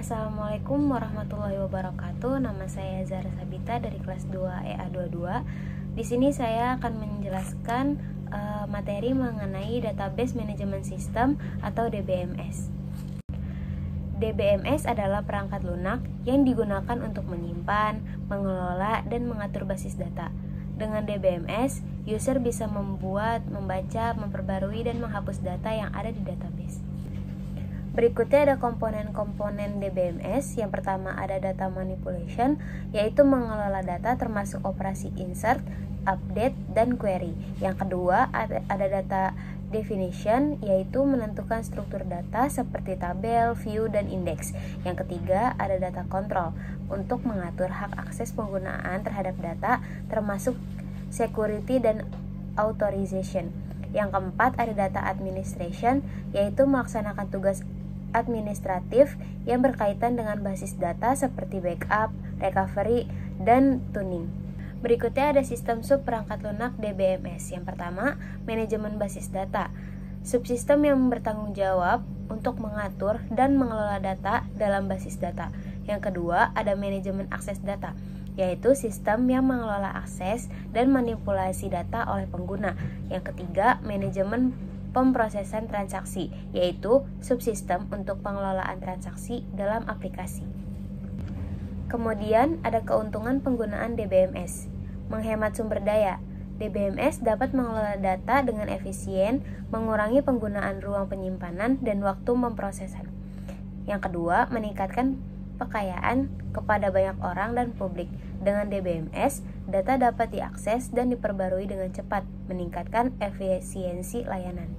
Assalamualaikum warahmatullahi wabarakatuh. Nama saya Zara Sabita dari kelas 2 EA22. Di sini saya akan menjelaskan materi mengenai Database Management System atau DBMS. DBMS adalah perangkat lunak yang digunakan untuk menyimpan, mengelola, dan mengatur basis data. Dengan DBMS, user bisa membuat, membaca, memperbarui, dan menghapus data yang ada di database. Berikutnya ada komponen-komponen DBMS. Yang pertama ada data manipulation, yaitu mengelola data termasuk operasi insert, update, dan query. Yang kedua ada data definition, yaitu menentukan struktur data seperti tabel, view, dan indeks. Yang ketiga ada data control, untuk mengatur hak akses penggunaan terhadap data termasuk security dan authorization. Yang keempat ada data administration, yaitu melaksanakan tugas administratif yang berkaitan dengan basis data seperti backup, recovery, dan tuning. Berikutnya ada sistem sub perangkat lunak DBMS. Yang pertama, manajemen basis data. Subsistem yang bertanggung jawab untuk mengatur dan mengelola data dalam basis data. Yang kedua, ada manajemen akses data, yaitu sistem yang mengelola akses dan manipulasi data oleh pengguna. Yang ketiga, manajemen pemrosesan transaksi, yaitu subsistem untuk pengelolaan transaksi dalam aplikasi. Kemudian ada keuntungan penggunaan DBMS. Menghemat sumber daya. DBMS dapat mengelola data dengan efisien, mengurangi penggunaan ruang penyimpanan dan waktu memprosesan. Yang kedua, meningkatkan kekayaan kepada banyak orang dan publik. Dengan DBMS, data dapat diakses dan diperbarui dengan cepat, meningkatkan efisiensi layanan.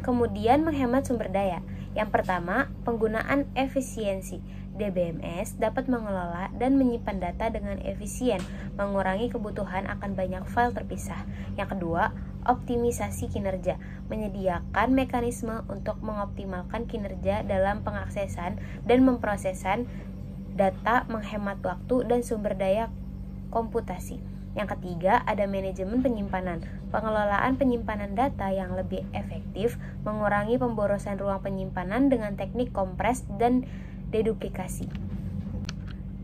Kemudian menghemat sumber daya. Yang pertama, penggunaan efisiensi. DBMS dapat mengelola dan menyimpan data dengan efisien, mengurangi kebutuhan akan banyak file terpisah. Yang kedua, optimisasi kinerja, menyediakan mekanisme untuk mengoptimalkan kinerja dalam pengaksesan dan memprosesan data, menghemat waktu dan sumber daya komputasi. Yang ketiga, ada manajemen penyimpanan, pengelolaan penyimpanan data yang lebih efektif, mengurangi pemborosan ruang penyimpanan dengan teknik kompres dan deduplikasi.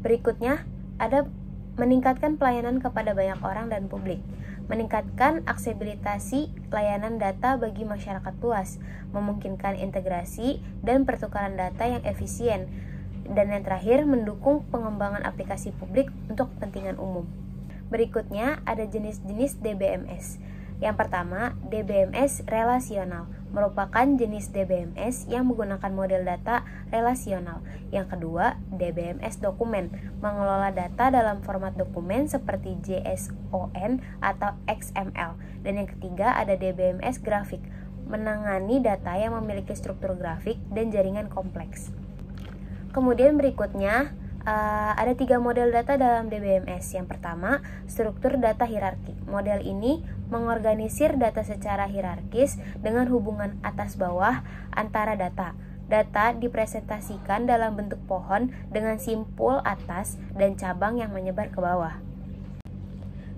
Berikutnya, ada meningkatkan pelayanan kepada banyak orang dan publik, meningkatkan aksesibilitas layanan data bagi masyarakat luas, memungkinkan integrasi dan pertukaran data yang efisien, dan yang terakhir, mendukung pengembangan aplikasi publik untuk kepentingan umum. Berikutnya ada jenis-jenis DBMS. Yang pertama, DBMS relasional, merupakan jenis DBMS yang menggunakan model data relasional. Yang kedua, DBMS dokumen, mengelola data dalam format dokumen seperti JSON atau XML. Dan yang ketiga ada DBMS grafik, menangani data yang memiliki struktur grafik dan jaringan kompleks. Kemudian berikutnya ada 3 model data dalam DBMS. Yang pertama, struktur data hierarki. Model ini mengorganisir data secara hierarkis dengan hubungan atas bawah antara data. Data dipresentasikan dalam bentuk pohon dengan simpul atas dan cabang yang menyebar ke bawah.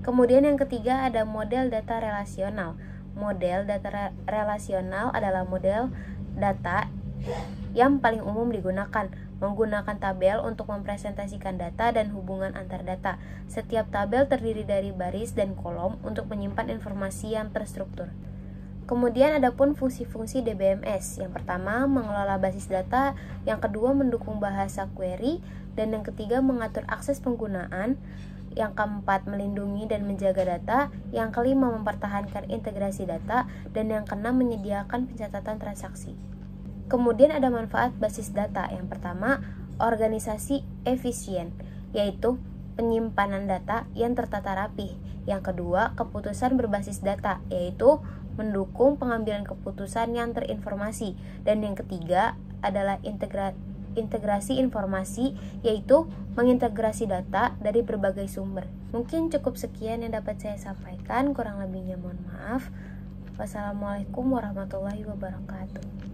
Kemudian yang ketiga ada model data relasional. Model data relasional adalah model data yang paling umum digunakan, menggunakan tabel untuk mempresentasikan data dan hubungan antar data. Setiap tabel terdiri dari baris dan kolom untuk menyimpan informasi yang terstruktur. Kemudian ada pun fungsi-fungsi DBMS. Yang pertama, mengelola basis data, yang kedua mendukung bahasa query, dan yang ketiga mengatur akses penggunaan, yang keempat melindungi dan menjaga data, yang kelima mempertahankan integrasi data, dan yang keenam menyediakan pencatatan transaksi. Kemudian ada manfaat basis data. Yang pertama, organisasi efisien, yaitu penyimpanan data yang tertata rapih. Yang kedua, keputusan berbasis data, yaitu mendukung pengambilan keputusan yang terinformasi. Dan yang ketiga adalah integrasi informasi, yaitu mengintegrasi data dari berbagai sumber. Mungkin cukup sekian yang dapat saya sampaikan, kurang lebihnya mohon maaf. Wassalamualaikum warahmatullahi wabarakatuh.